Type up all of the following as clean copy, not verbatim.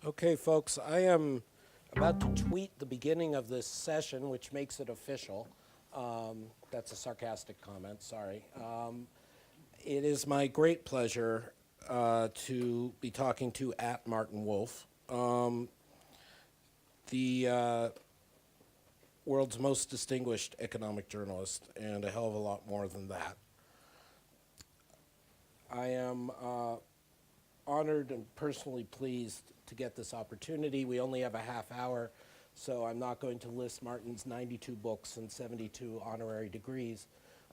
Okay, folks, I am about to tweet the beginning of this session, which makes it official. That's a sarcastic comment, sorry. It is my great pleasure to be talking to at Martin Wolf, the world's most distinguished economic journalist, and a hell of a lot more than that. I am honored and personally pleased to get this opportunity. We only have a half hour, so I'm not going to list Martin's 92 books and 72 honorary degrees,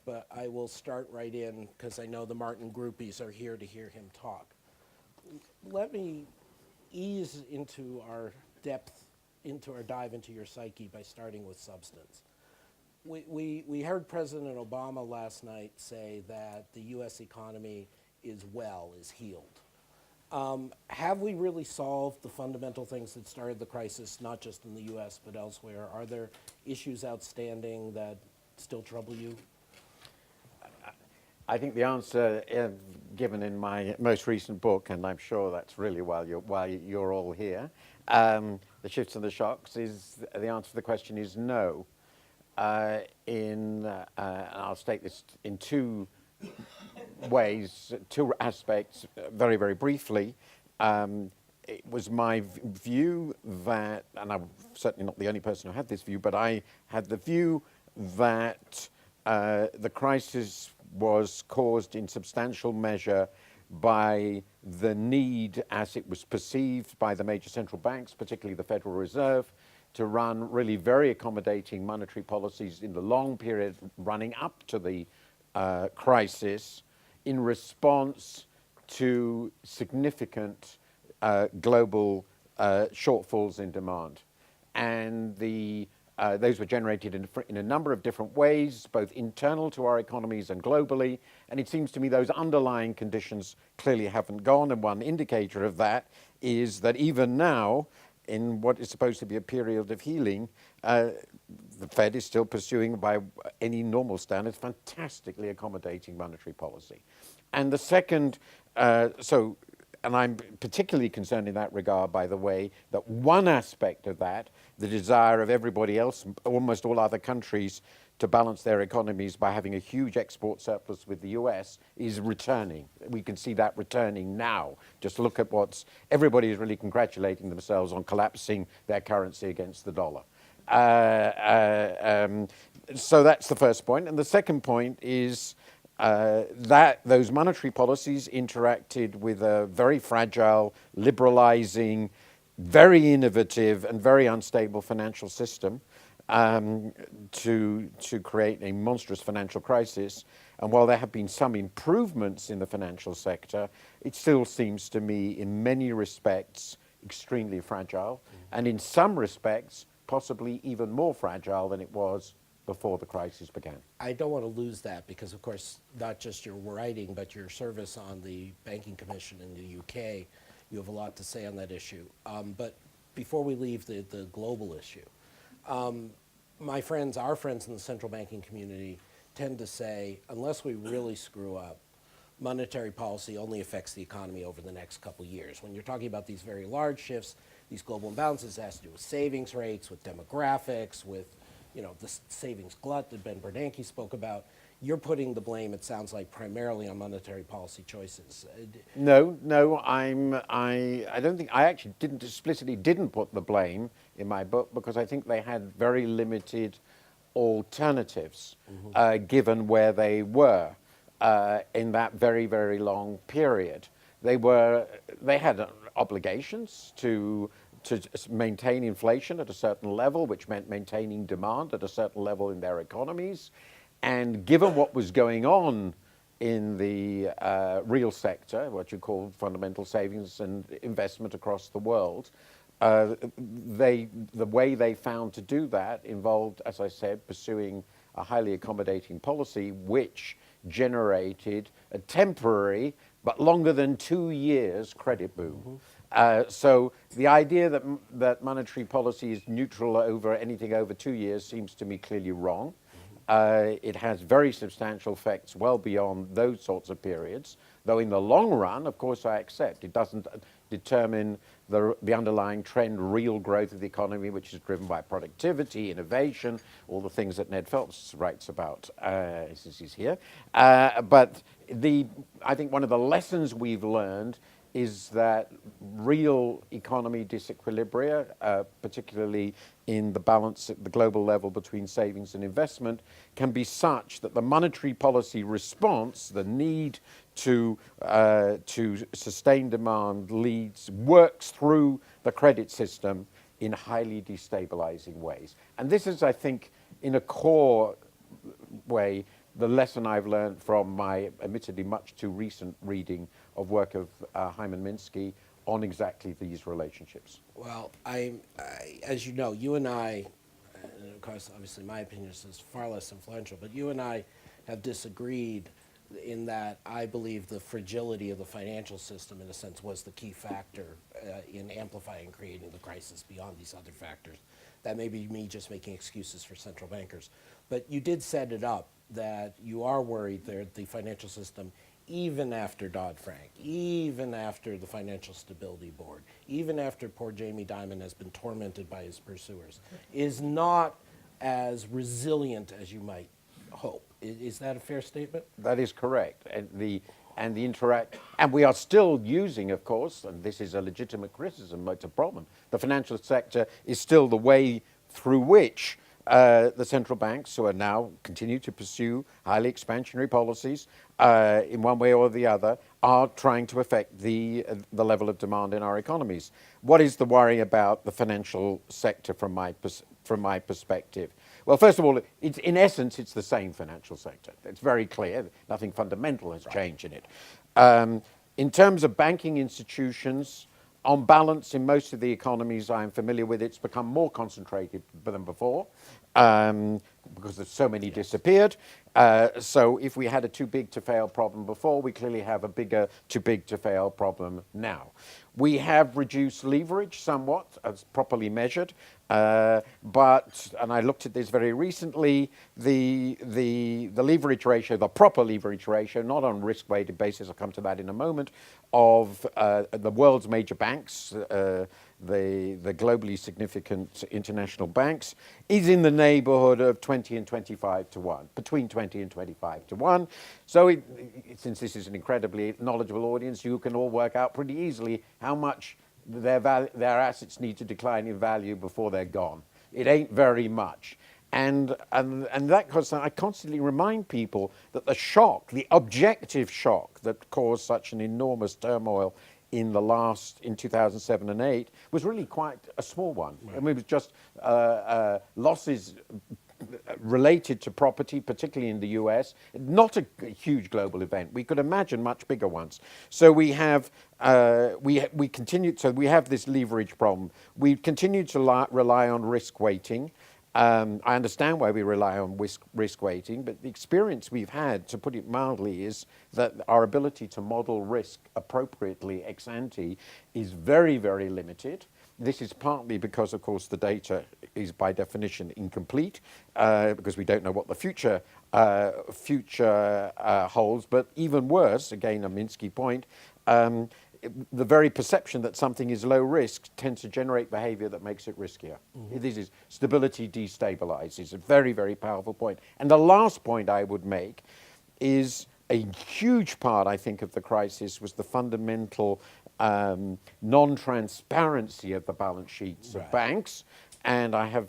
but I will start right in because I know the Martin groupies are here to hear him talk. Let me ease into our depth, into our dive into your psyche by starting with substance. We heard President Obama last night say that the U.S. economy is healed. Have we really solved the fundamental things that started the crisis, not just in the U.S. but elsewhere? Are there issues outstanding that still trouble you? I think the answer given in my most recent book, and I'm sure that's really why you're all here, The Shifts and the Shocks, is the answer to the question is no. And I'll state this in two ways, two aspects, very, very briefly. It was my view that, and I'm certainly not the only person who had this view, but I had the view that the crisis was caused in substantial measure by the need, as it was perceived by the major central banks, particularly the Federal Reserve, to run really very accommodating monetary policies in the long period running up to the crisis in response to significant global shortfalls in demand. And those were generated in a number of different ways, both internal to our economies and globally. And it seems to me those underlying conditions clearly haven't gone. And one indicator of that is that even now, in what is supposed to be a period of healing, the Fed is still pursuing, by any normal standards, fantastically accommodating monetary policy. And the second, and I'm particularly concerned in that regard, by the way, that one aspect of that, the desire of everybody else, almost all other countries, to balance their economies by having a huge export surplus with the US, is returning. We can see that returning now. Just look at everybody is really congratulating themselves on collapsing their currency against the dollar. So that's the first point. And the second point is that those monetary policies interacted with a very fragile, liberalizing, very innovative and very unstable financial system to create a monstrous financial crisis. And while there have been some improvements in the financial sector, it still seems to me in many respects extremely fragile, and in some respects possibly even more fragile than it was before the crisis began. I don't want to lose that because, of course, not just your writing, but your service on the Banking Commission in the UK, you have a lot to say on that issue. But before we leave the global issue, our friends in the central banking community tend to say, unless we really screw up, monetary policy only affects the economy over the next couple of years. When you're talking about these very large shifts, these global imbalances, it has to do with savings rates, with demographics, with the savings glut that Ben Bernanke spoke about. You're putting the blame, it sounds like, primarily on monetary policy choices. No, I don't think, I actually explicitly didn't put the blame in my book because I think they had very limited alternatives given where they were in that very, very long period. They had obligations to maintain inflation at a certain level, which meant maintaining demand at a certain level in their economies. And given what was going on in the real sector, what you call fundamental savings and investment across the world, the way they found to do that involved, as I said, pursuing a highly accommodating policy, which generated a temporary, but longer than 2 years, credit boom. So the idea that monetary policy is neutral over anything over 2 years seems to me clearly wrong. It has very substantial effects well beyond those sorts of periods, though in the long run, of course, I accept it doesn't determine the underlying trend, real growth of the economy, which is driven by productivity, innovation, all the things that Ned Phelps writes about since he's here. But I think one of the lessons we've learned is that real economy disequilibria, particularly in the balance at the global level between savings and investment, can be such that the monetary policy response, the need to sustain demand, works through the credit system in highly destabilizing ways. And this is, I think, in a core way, the lesson I've learned from my admittedly much too recent reading of work of Hyman Minsky on exactly these relationships. Well, as you know, you and I, and of course, obviously my opinion is far less influential, but you and I have disagreed in that I believe the fragility of the financial system, in a sense, was the key factor in amplifying and creating the crisis beyond these other factors. That may be me just making excuses for central bankers. But you did set it up that you are worried that the financial system, even after Dodd-Frank, even after the Financial Stability Board, even after poor Jamie Dimon has been tormented by his pursuers, is not as resilient as you might hope. Is that a fair statement? That is correct. And we are still using, of course, and this is a legitimate criticism, it's a problem. The financial sector is still the way through which the central banks, who are now continue to pursue highly expansionary policies in one way or the other, are trying to affect the level of demand in our economies. What is the worry about the financial sector from my perspective? Well, first of all, in essence, it's the same financial sector. It's very clear. Nothing fundamental has changed in it. In terms of banking institutions, on balance, in most of the economies I'm familiar with, it's become more concentrated than before because there's so many disappeared. So if we had a too big to fail problem before, we clearly have a bigger too big to fail problem now. We have reduced leverage somewhat, as properly measured, but, and I looked at this very recently, the leverage ratio, the proper leverage ratio, not on risk-weighted basis, I'll come to that in a moment, of the world's major banks, the globally significant international banks, is in the neighborhood of 20 and 25 to 1, between 20 and 25 to 1. So since this is an incredibly knowledgeable audience, you can all work out pretty easily how much their assets need to decline in value before they're gone. It ain't very much. And that cause I constantly remind people that the shock, the objective shock that caused such an enormous turmoil in 2007 and 8 was really quite a small one. Right. I mean, it was just losses related to property, particularly in the US, not a huge global event. We could imagine much bigger ones. So we have we continue. So we have this leverage problem. We continue to rely on risk weighting. I understand why we rely on risk weighting, but the experience we've had, to put it mildly, is that our ability to model risk appropriately ex ante is very, very limited. This is partly because, of course, the data is by definition incomplete, because we don't know what the future holds. But even worse, again, a Minsky point, the very perception that something is low risk tends to generate behavior that makes it riskier. Mm-hmm. This is stability destabilizes, a very, very powerful point. And the last point I would make is a huge part, I think, of the crisis was the fundamental non-transparency of the balance sheets of banks. And I'm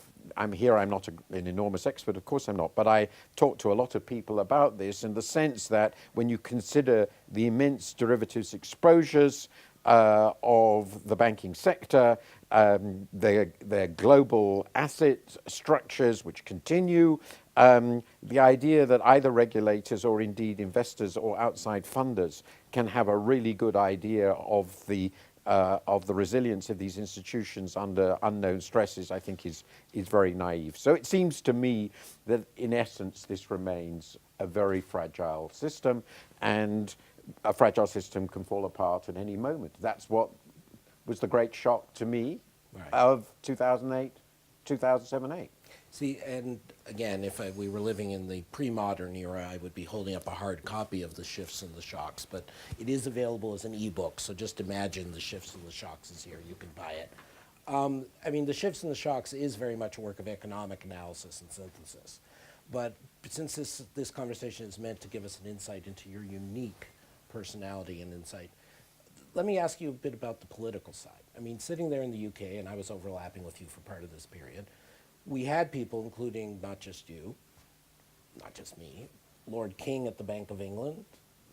not an enormous expert, of course I'm not, but I talk to a lot of people about this in the sense that when you consider the immense derivatives exposures of the banking sector, their global asset structures which continue, the idea that either regulators or indeed investors or outside funders can have a really good idea of the resilience of these institutions under unknown stresses, I think is very naive. So it seems to me that in essence this remains a very fragile system, and a fragile system can fall apart at any moment. That's what was the great shock to me of 2008, 2007-8. See, and again, if we were living in the pre-modern era, I would be holding up a hard copy of The Shifts and the Shocks, but it is available as an ebook, so just imagine The Shifts and the Shocks is here. You can buy it. I mean, The Shifts and the Shocks is very much a work of economic analysis and synthesis. But since this conversation is meant to give us an insight into your unique personality and insight, let me ask you a bit about the political side. I mean, sitting there in the UK, and I was overlapping with you for part of this period, we had people, including not just you, not just me, Lord King at the Bank of England,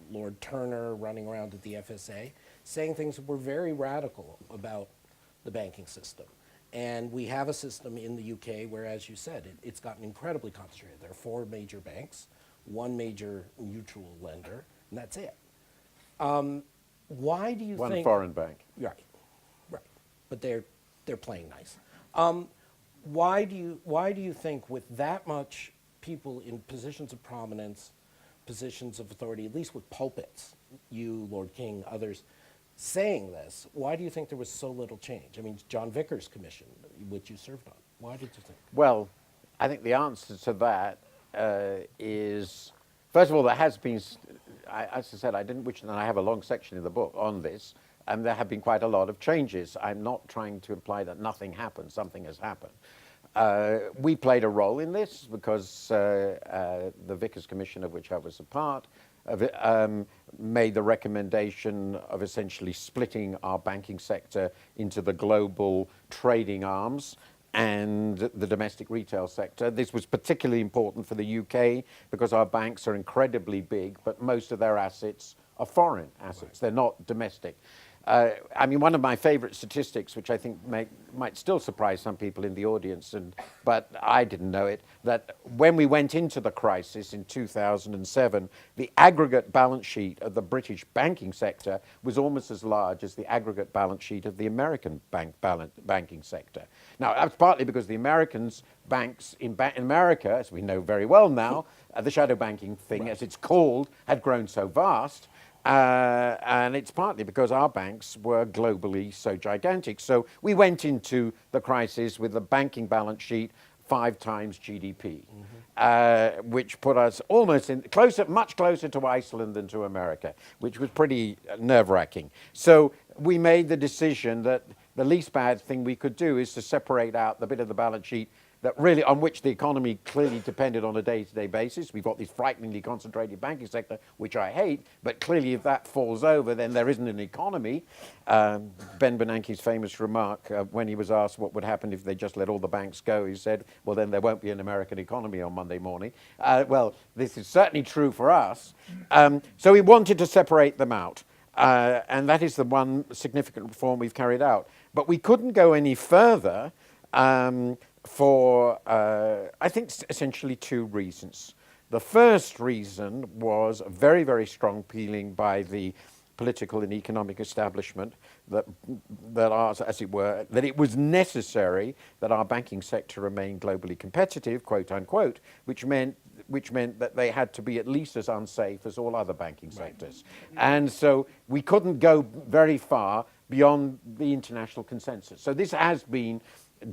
Lord Turner running around at the FSA, saying things that were very radical about the banking system. And we have a system in the UK where, as you said, it's gotten incredibly concentrated. There are 4 major banks, 1 major mutual lender, and that's it. Why do you One think... foreign bank. Right, right. But they're playing nice. Why do you think with that much people in positions of prominence, positions of authority, at least with pulpits, you, Lord King, others, saying this, why do you think there was so little change? I mean, John Vickers' commission, which you served on, why did you think? Well, I think the answer to that is, first of all, there has been, as I said, and I have a long section in the book on this, and there have been quite a lot of changes. I'm not trying to imply that nothing happened. Something has happened. We played a role in this because the Vickers Commission, of which I was a part, made the recommendation of essentially splitting our banking sector into the global trading arms and the domestic retail sector. This was particularly important for the UK because our banks are incredibly big, but most of their assets are foreign assets. Right. They're not domestic. I mean, one of my favorite statistics, which I think might still surprise some people in the audience, but I didn't know it, that when we went into the crisis in 2007, the aggregate balance sheet of the British banking sector was almost as large as the aggregate balance sheet of the American banking sector. Now, that's partly because the Americans' banks in America, as we know very well now, the shadow banking thing, right, as it's called, had grown so vast. And it's partly because our banks were globally so gigantic. So we went into the crisis with a banking balance sheet 5 times GDP, which put us almost much closer to Iceland than to America, which was pretty nerve-wracking. So we made the decision that the least bad thing we could do is to separate out the bit of the balance sheet that really, on which the economy clearly depended on a day-to-day basis. We've got this frighteningly concentrated banking sector, which I hate, but clearly if that falls over, then there isn't an economy. Ben Bernanke's famous remark when he was asked what would happen if they just let all the banks go, he said, well, then there won't be an American economy on Monday morning. Well, this is certainly true for us. So we wanted to separate them out. And that is the one significant reform we've carried out. But we couldn't go any further for, I think, essentially 2 reasons. The first reason was a very, very strong feeling by the political and economic establishment that ours, as it were, that it was necessary that our banking sector remain globally competitive, quote unquote, which meant that they had to be at least as unsafe as all other banking sectors. And so we couldn't go very far beyond the international consensus. So this has been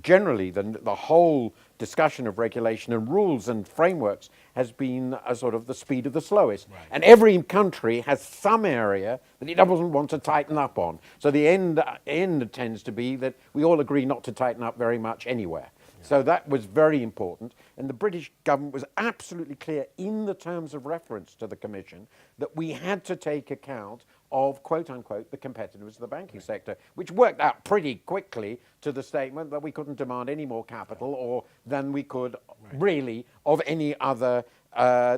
generally the whole discussion of regulation and rules and frameworks has been a sort of the speed of the slowest. Right. And every country has some area that it doesn't want to tighten up on. So the end tends to be that we all agree not to tighten up very much anywhere. Yeah. So that was very important. And the British government was absolutely clear in the terms of reference to the Commission that we had to take account of, quote unquote, the competitiveness of the banking sector, which worked out pretty quickly to the statement that we couldn't demand any more capital or than we could really of any other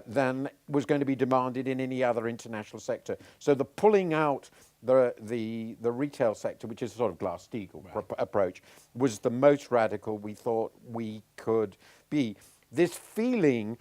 than was going to be demanded in any other international sector. So the pulling out the retail sector, which is a sort of Glass-Steagall approach, was the most radical we thought we could be. This feeling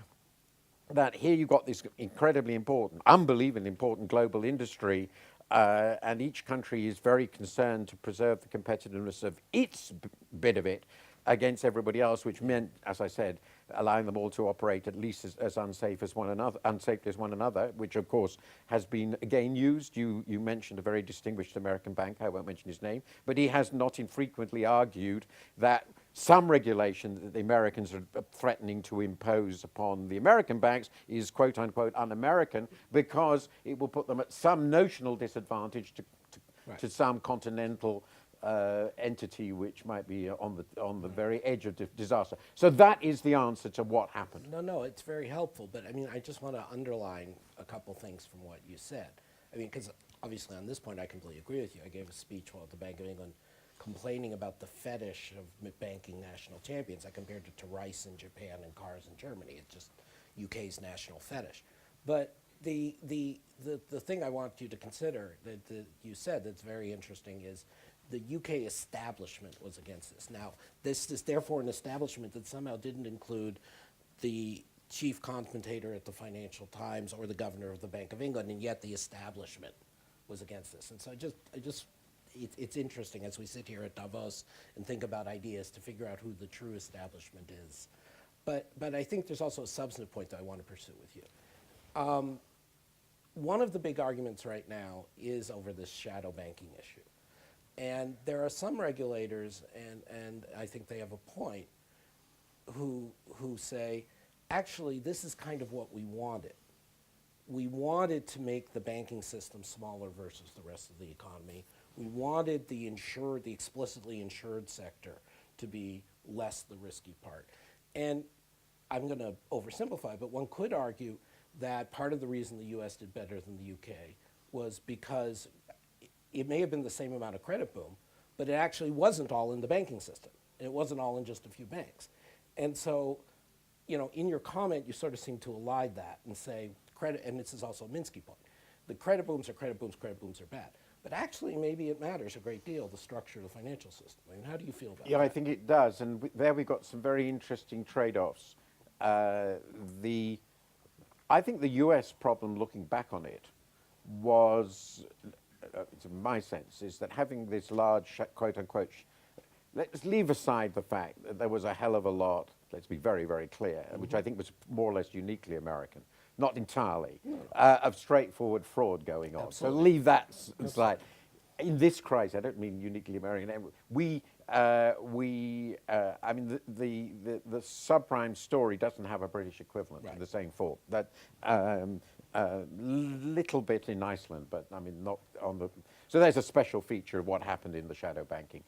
that here you've got this incredibly important, unbelievably important global industry, and each country is very concerned to preserve the competitiveness of its bit of it against everybody else, which meant, as I said, allowing them all to operate at least as unsafe as one another, which of course has been again used. You mentioned a very distinguished American banker, I won't mention his name, but he has not infrequently argued that some regulation that the Americans are threatening to impose upon the American banks is quote unquote un-American because it will put them at some notional disadvantage to some continental entity which might be on the very edge of disaster. So that is the answer to what happened. No, it's very helpful, but I mean, I just want to underline a couple things from what you said. I mean, because obviously on this point I completely agree with you. I gave a speech while at the Bank of England complaining about the fetish of banking national champions. I compared it to rice in Japan and cars in Germany. It's just UK's national fetish. But the thing I want you to consider that you said that's very interesting is the UK establishment was against this. Now, this is therefore an establishment that somehow didn't include the chief commentator at the Financial Times or the governor of the Bank of England, and yet the establishment was against this. And so it's interesting as we sit here at Davos and think about ideas to figure out who the true establishment is. But I think there's also a substantive point that I want to pursue with you. One of the big arguments right now is over this shadow banking issue. And there are some regulators, and I think they have a point, who say, actually, this is kind of what we wanted. We wanted to make the banking system smaller versus the rest of the economy. We wanted the explicitly insured sector to be less the risky part. And I'm going to oversimplify, but one could argue that part of the reason the US did better than the UK was because it may have been the same amount of credit boom, but it actually wasn't all in the banking system. It wasn't all in just a few banks. And so, you know, in your comment, you sort of seem to elide that and say credit, and this is also a Minsky point, the credit booms are credit booms are bad. But actually, maybe it matters a great deal, the structure of the financial system. I mean, how do you feel about that? Yeah, I think it does. And there we've got some very interesting trade-offs. I think the US problem, looking back on it, was, my sense, is that having this large, quote-unquote, let's leave aside the fact that there was a hell of a lot, let's be very, very clear, which I think was more or less uniquely American, not entirely, of straightforward fraud going on. Absolutely. So leave that aside. In this crisis, I don't mean uniquely American. I mean, the subprime story doesn't have a British equivalent to the same fault. That little bit in Iceland, but I mean, not on the. So there's a special feature of what happened in the shadow banking.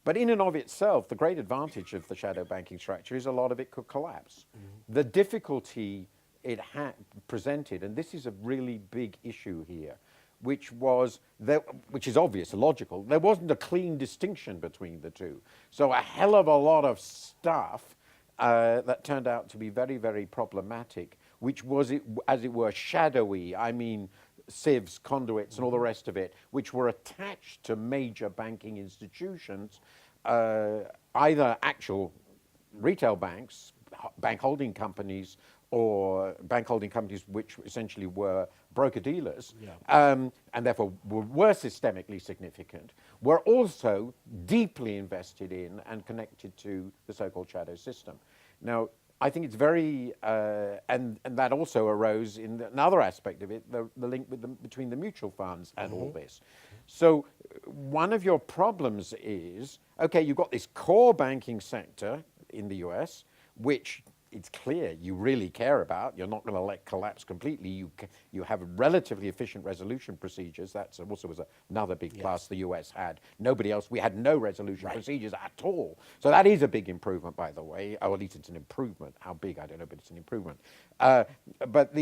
But in and of itself, the great advantage of the shadow banking structure is a lot of it could collapse. The difficulty it had presented, and this is a really big issue here, which is obvious, logical. There wasn't a clean distinction between the two. So a hell of a lot of stuff that turned out to be very, very problematic, which was, as it were, shadowy. I mean, sieves, conduits, and all the rest of it, which were attached to major banking institutions, either actual retail banks, bank holding companies, or bank holding companies which essentially were broker-dealers, and therefore were systemically significant, were also deeply invested in and connected to the so-called shadow system. Now, I think it's very, and that also arose in another aspect of it, the link between the mutual funds and all this. So one of your problems is, okay, you've got this core banking sector in the US, which it's clear you really care about. You're not going to let collapse completely. You have relatively efficient resolution procedures. That's also was another big plus the US had. Nobody else, we had no resolution procedures at all. So that is a big improvement, by the way, or at least it's an improvement. How big, I don't know, but it's an improvement. But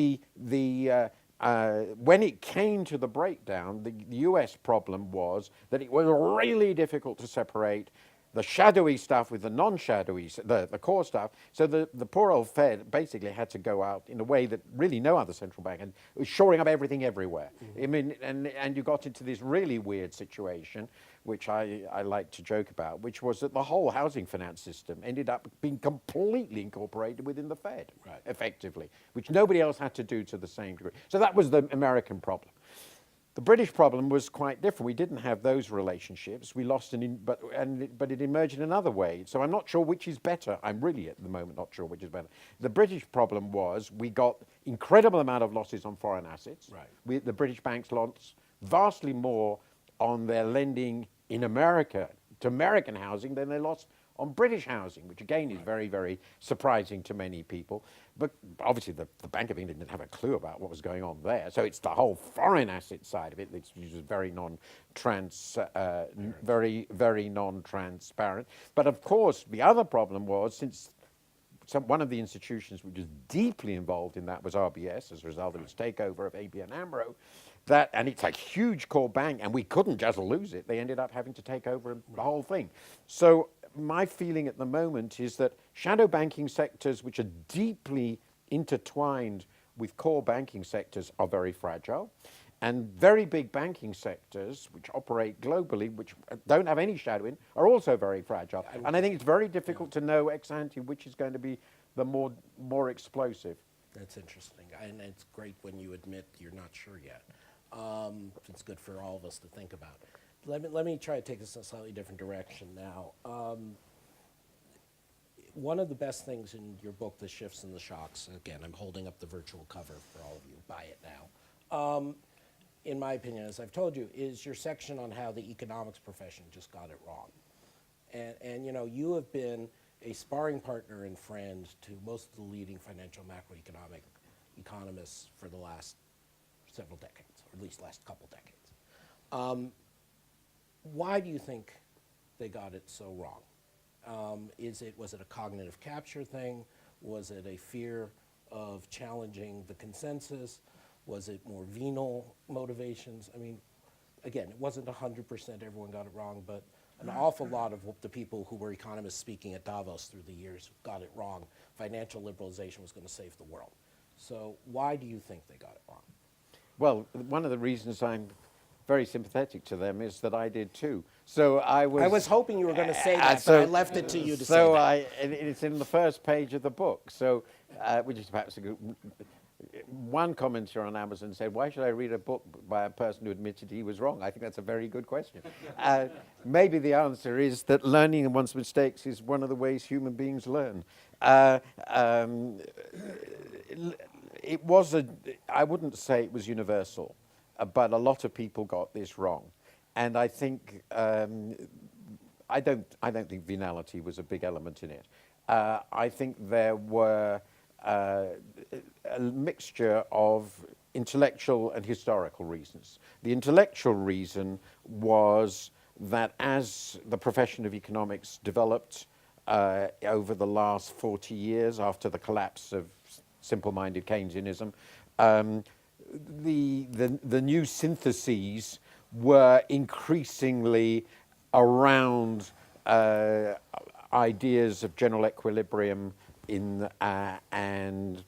when it came to the breakdown, the US problem was that it was really difficult to separate the shadowy stuff with the non-shadowy, the core stuff. So the poor old Fed basically had to go out in a way that really no other central bank, and it was shoring up everything everywhere. I mean, and you got into this really weird situation, which I like to joke about, which was that the whole housing finance system ended up being completely incorporated within the Fed, effectively, which nobody else had to do to the same degree. So that was the American problem. The British problem was quite different. We didn't have those relationships. We lost but it emerged in another way. So I'm not sure which is better. I'm really at the moment not sure which is better. The British problem was we got incredible amount of losses on foreign assets. The British banks lost vastly more on their lending in America to American housing than they lost on British housing, which again is very, very surprising to many people. But obviously the Bank of England didn't have a clue about what was going on there. So it's the whole foreign asset side of it that's very very non-transparent. But of course, the other problem was, since one of the institutions which was deeply involved in that was RBS as a result of its takeover of ABN AMRO, and it's a huge core bank, and we couldn't just lose it. They ended up having to take over the whole thing. So my feeling at the moment is that shadow banking sectors, which are deeply intertwined with core banking sectors, are very fragile. And very big banking sectors, which operate globally, which don't have any shadowing, are also very fragile. And I think it's very difficult to know ex ante which is going to be the more explosive. That's interesting. And it's great when you admit you're not sure yet. It's good for all of us to think about. Let me try to take this in a slightly different direction now. One of the best things in your book, The Shifts and the Shocks, again, I'm holding up the virtual cover for all of you, buy it now, in my opinion, as I've told you, is your section on how the economics profession just got it wrong. And you know, you have been a sparring partner and friend to most of the leading financial macroeconomic economists for the last several decades, or at least last couple decades. Why do you think they got it so wrong? Was it a cognitive capture thing? Was it a fear of challenging the consensus? Was it more venal motivations? I mean, again, it wasn't 100% everyone got it wrong, but an awful lot of the people who were economists speaking at Davos through the years got it wrong. Financial liberalization was going to save the world. So why do you think they got it wrong? Well, one of the reasons I'm very sympathetic to them is that I did too. So I was hoping you were going to say that, but I left it to you to say that. It's in the first page of the book. So, which is perhaps a good. One commenter on Amazon said, "Why should I read a book by a person who admitted he was wrong?" I think that's a very good question. Maybe the answer is that learning in one's mistakes is one of the ways human beings learn. It was I wouldn't say it was universal, but a lot of people got this wrong, and I think I don't think venality was a big element in it. I think there were a mixture of intellectual and historical reasons. The intellectual reason was that as the profession of economics developed over the last 40 years after the collapse of simple-minded Keynesianism, the new syntheses were increasingly around ideas of general equilibrium and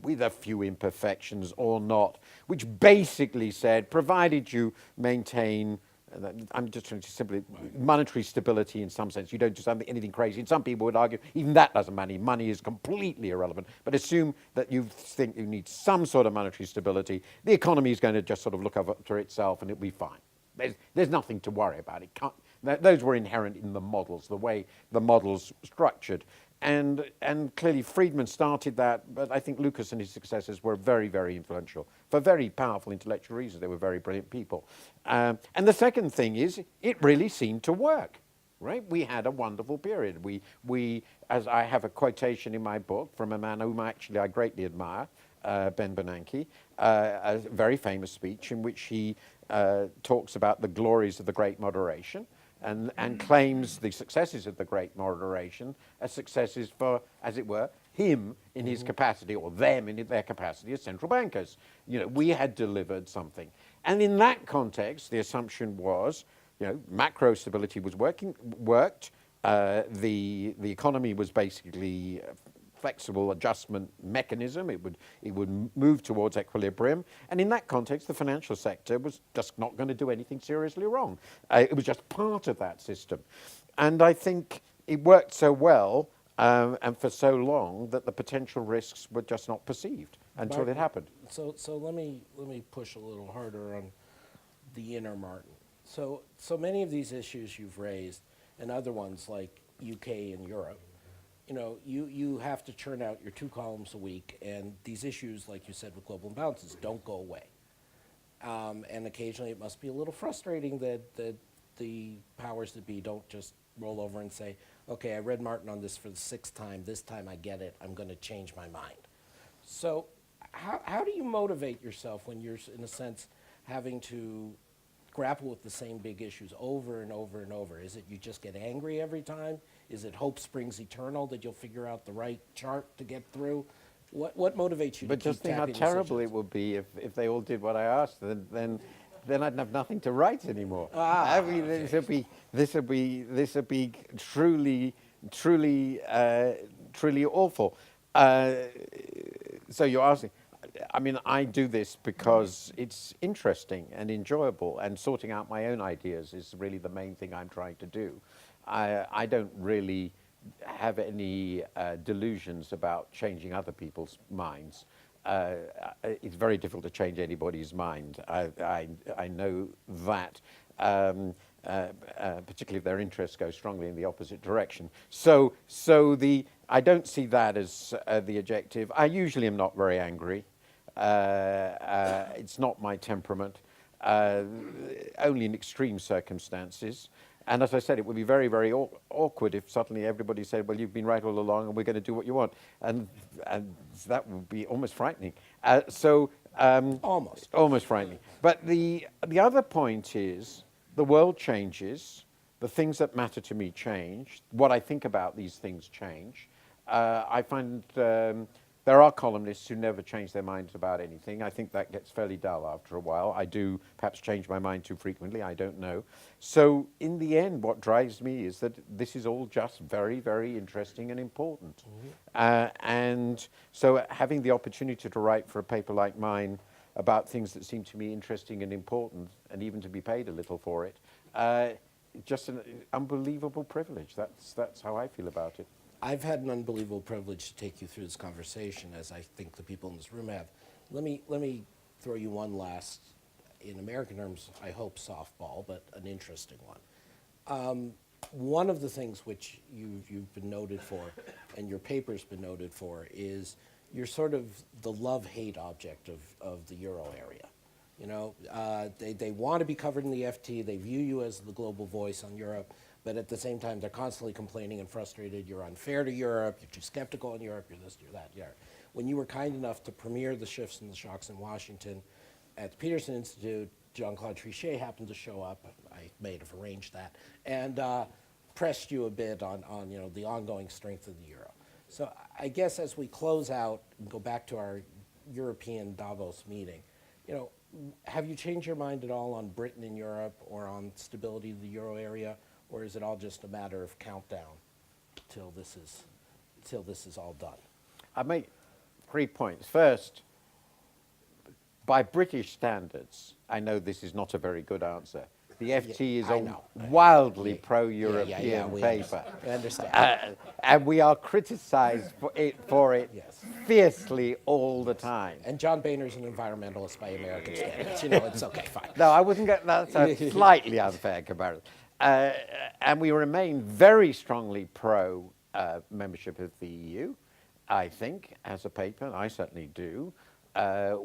with a few imperfections or not, which basically said, provided you maintain, I'm just trying to simply, monetary stability in some sense, you don't do anything crazy. And some people would argue even that doesn't matter. Money is completely irrelevant. But assume that you think you need some sort of monetary stability, the economy is going to just sort of look after itself and it'll be fine. There's nothing to worry about. It can't, those were inherent in the models, the way the models structured. And clearly Friedman started that, but I think Lucas and his successors were very, very influential for very powerful intellectual reasons. They were very brilliant people. And the second thing is, it really seemed to work, right? We had a wonderful period. We, as I have a quotation in my book from a man whom I greatly admire, Ben Bernanke, a very famous speech in which he talks about the glories of the Great Moderation, and claims the successes of the Great Moderation as successes for, as it were, him in his capacity, or them in their capacity as central bankers. You know, we had delivered something. And in that context, the assumption was, you know, macro stability was worked, the economy was basically flexible adjustment mechanism. It would move towards equilibrium. And in that context, the financial sector was just not going to do anything seriously wrong. It was just part of that system. And I think it worked so well and for so long that the potential risks were just not perceived until it happened. So let me push a little harder on the inner Martin. So many of these issues you've raised, and other ones like UK and Europe, you know, you have to churn out your 2 columns a week, and these issues, like you said, with global imbalances, don't go away. And occasionally it must be a little frustrating that the powers that be don't just roll over and say, okay, I read Martin on this for the 6th time. This time I get it. I'm going to change my mind. So how do you motivate yourself when you're, in a sense, having to grapple with the same big issues over and over and over? Is it you just get angry every time? Is it hope springs eternal that you'll figure out the right chart to get through? What motivates you But to just keep think how tackling terrible it decisions? would be if they all did what I asked. Then I'd have nothing to write anymore. Ah, I mean, this would be truly awful. So you're asking. I mean, I do this because it's interesting and enjoyable, and sorting out my own ideas is really the main thing I'm trying to do. I don't really have any delusions about changing other people's minds. It's very difficult to change anybody's mind. I know that, particularly if their interests go strongly in the opposite direction. So I don't see that as the objective. I usually am not very angry. It's not my temperament, only in extreme circumstances. And as I said, it would be very, very awkward if suddenly everybody said, well, you've been right all along and we're going to do what you want. And that would be almost frightening. Almost frightening. But the other point is the world changes, the things that matter to me change, what I think about these things change. I find there are columnists who never change their minds about anything. I think that gets fairly dull after a while. I do perhaps change my mind too frequently, I don't know. So in the end, what drives me is that this is all just very, very interesting and important. And so having the opportunity to write for a paper like mine about things that seem to me interesting and important, and even to be paid a little for it, just an unbelievable privilege. That's how I feel about it. I've had an unbelievable privilege to take you through this conversation, as I think the people in this room have. Let me throw you one last, in American terms, I hope softball, but an interesting one. One of the things which you've been noted for, and your paper's been noted for, is you're sort of the love-hate object of the Euro area. You know, they want to be covered in the FT. They view you as the global voice on Europe. But at the same time, they're constantly complaining and frustrated. You're unfair to Europe. You're too skeptical in Europe. You're this, you're that. When you were kind enough to premiere The Shifts and the Shocks in Washington at the Peterson Institute, Jean-Claude Trichet happened to show up. I may have arranged that, and pressed you a bit on the ongoing strength of the euro. So I guess as we close out and go back to our European Davos meeting, have you changed your mind at all on Britain in Europe or on stability of the euro area? Or is it all just a matter of countdown till this is all done? I make 3 points. First, by British standards, I know this is not a very good answer. The FT is a wildly pro-European paper. I understand. And we are criticized for it Yes. fiercely all the time. And John Boehner's an environmentalist by American standards. It's okay, fine. No, I wouldn't get that's a slightly unfair comparison. And we remain very strongly pro membership of the EU, I think, as a paper, and I certainly do.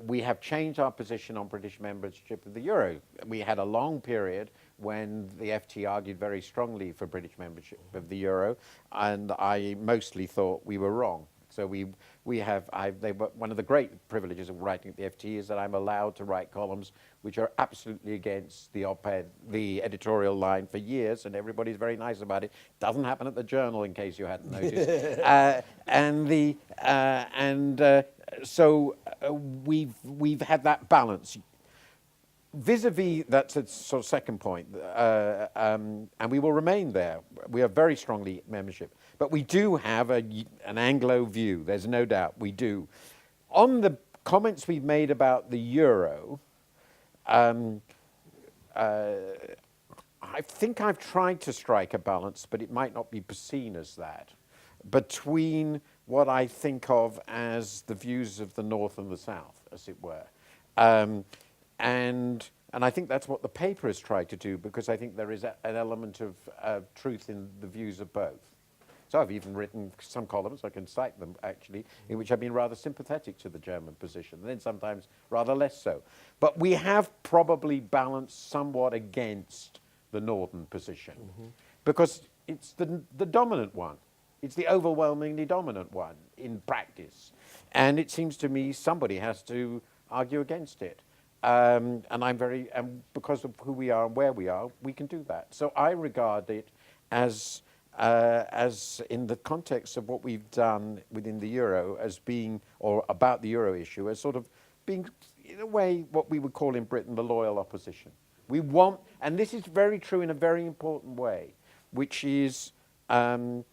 We have changed our position on British membership of the Euro. We had a long period when the FT argued very strongly for British membership of the Euro, and I mostly thought we were wrong. So one of the great privileges of writing at the FT is that I'm allowed to write columns which are absolutely against the op-ed, the editorial line for years, and everybody's very nice about it. Doesn't happen at the Journal, in case you hadn't noticed. So we've had that balance. Vis-a-vis, that's a sort of second point, and we will remain there. We are very strongly membership. But we do have an Anglo view, there's no doubt, we do. On the comments we've made about the euro, I think I've tried to strike a balance, but it might not be seen as that, between what I think of as the views of the North and the South, as it were. And I think that's what the paper has tried to do, because I think there is an element of truth in the views of both. So I've even written some columns, I can cite them actually, in which I've been rather sympathetic to the German position, and then sometimes rather less so. But we have probably balanced somewhat against the northern position, because it's the dominant one. It's the overwhelmingly dominant one in practice. And it seems to me somebody has to argue against it. And because of who we are and where we are, we can do that. So I regard it as in the context of what we've done within the euro as being, or about the euro issue, as sort of being, in a way, what we would call in Britain the loyal opposition. We want, and this is very true in a very important way, which is, though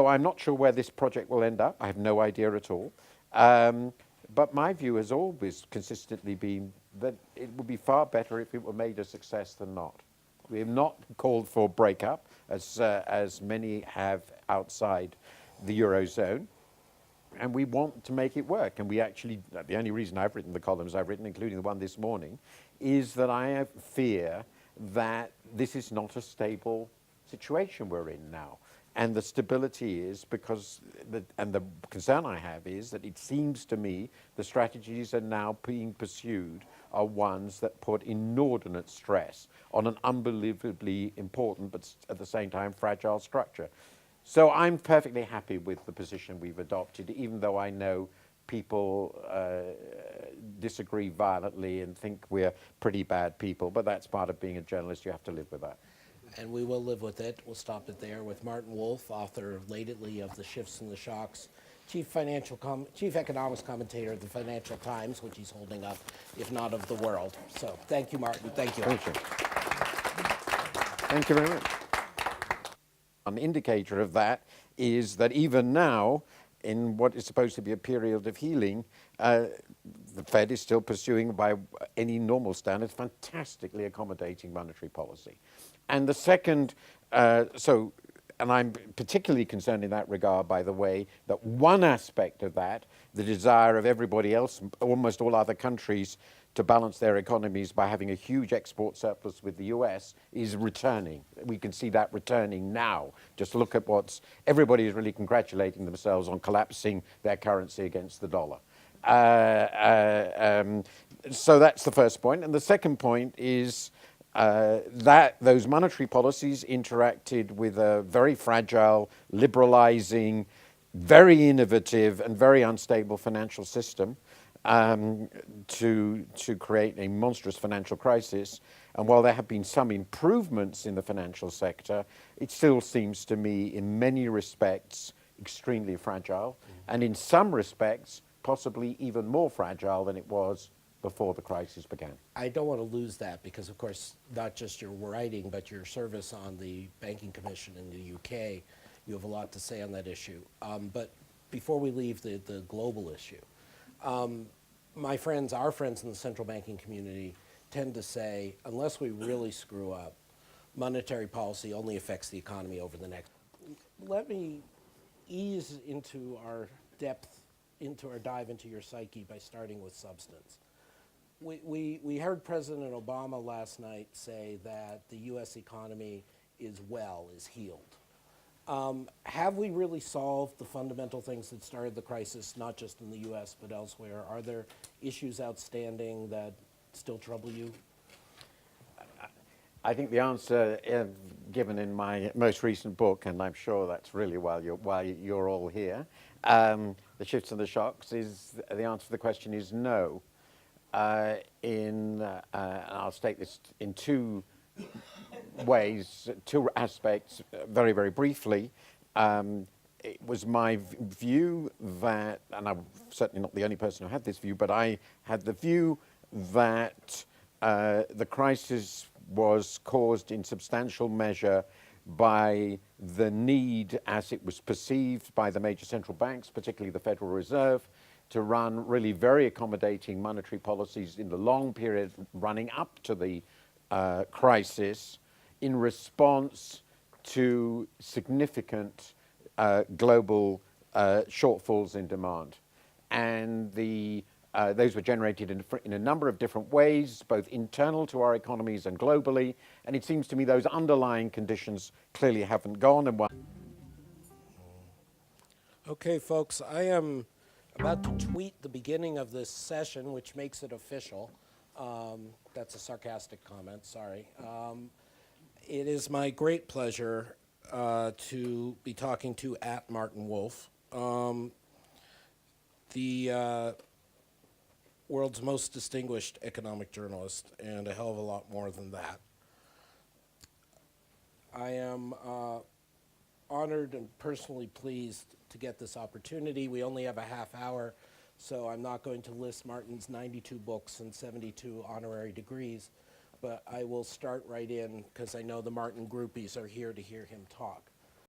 I'm not sure where this project will end up, I have no idea at all, but my view has always consistently been that it would be far better if it were made a success than not. We have not called for breakup, as many have outside the Eurozone, and we want to make it work. And we actually, the only reason I've written the columns I've written, including the one this morning, is that I fear that this is not a stable situation we're in now. And the stability is because, the concern I have is that it seems to me the strategies are now being pursued are ones that put inordinate stress on an unbelievably important but at the same time fragile structure. So I'm perfectly happy with the position we've adopted, even though I know people disagree violently and think we're pretty bad people, but that's part of being a journalist. You have to live with that. And we will live with it. We'll stop it there with Martin Wolf, author lately of The Shifts and the Shocks, chief economics commentator of the Financial Times, which he's holding up, if not of the world. So thank you, Martin. Thank you. Thank you. Thank you very much. An indicator of that is that even now, in what is supposed to be a period of healing, the Fed is still pursuing, by any normal standards, fantastically accommodating monetary policy. And the second, and I'm particularly concerned in that regard, by the way, that one aspect of that, the desire of everybody else, almost all other countries, to balance their economies by having a huge export surplus with the US, is returning. We can see that returning now. Just look at everybody is really congratulating themselves on collapsing their currency against the dollar. So that's the first point. And the second point is that those monetary policies interacted with a very fragile, liberalizing, very innovative and very unstable financial system to create a monstrous financial crisis. And while there have been some improvements in the financial sector, it still seems to me in many respects extremely fragile, and in some respects possibly even more fragile than it was before the crisis began. I don't want to lose that because, of course, not just your writing, but your service on the Banking Commission in the UK, you have a lot to say on that issue. But before we leave the global issue, our friends in the central banking community tend to say, unless we really screw up, monetary policy only affects the economy over the next. Let me ease into our dive into your psyche by starting with substance. We heard President Obama last night say that the U.S. economy is healed. Have we really solved the fundamental things that started the crisis, not just in the U.S. but elsewhere? Are there issues outstanding that still trouble you? I think the answer given in my most recent book, and I'm sure that's really why you're all here, The Shifts and the Shocks, is the answer to the question is no. And I'll state this in two ways, two aspects, very, very briefly. It was my view that, and I'm certainly not the only person who had this view, but I had the view that the crisis was caused in substantial measure by the need, as it was perceived by the major central banks, particularly the Federal Reserve, to run really very accommodating monetary policies in the long period running up to the crisis in response to significant global shortfalls in demand. And those were generated in a number of different ways, both internal to our economies and globally. And it seems to me those underlying conditions clearly haven't gone. Okay, folks, I am about to tweet the beginning of this session, which makes it official. That's a sarcastic comment, sorry. It is my great pleasure to be talking to Martin Wolf, the world's most distinguished economic journalist, and a hell of a lot more than that. I am honored and personally pleased to get this opportunity. We only have a half hour, so I'm not going to list Martin's 92 books and 72 honorary degrees, but I will start right in because I know the Martin groupies are here to hear him talk.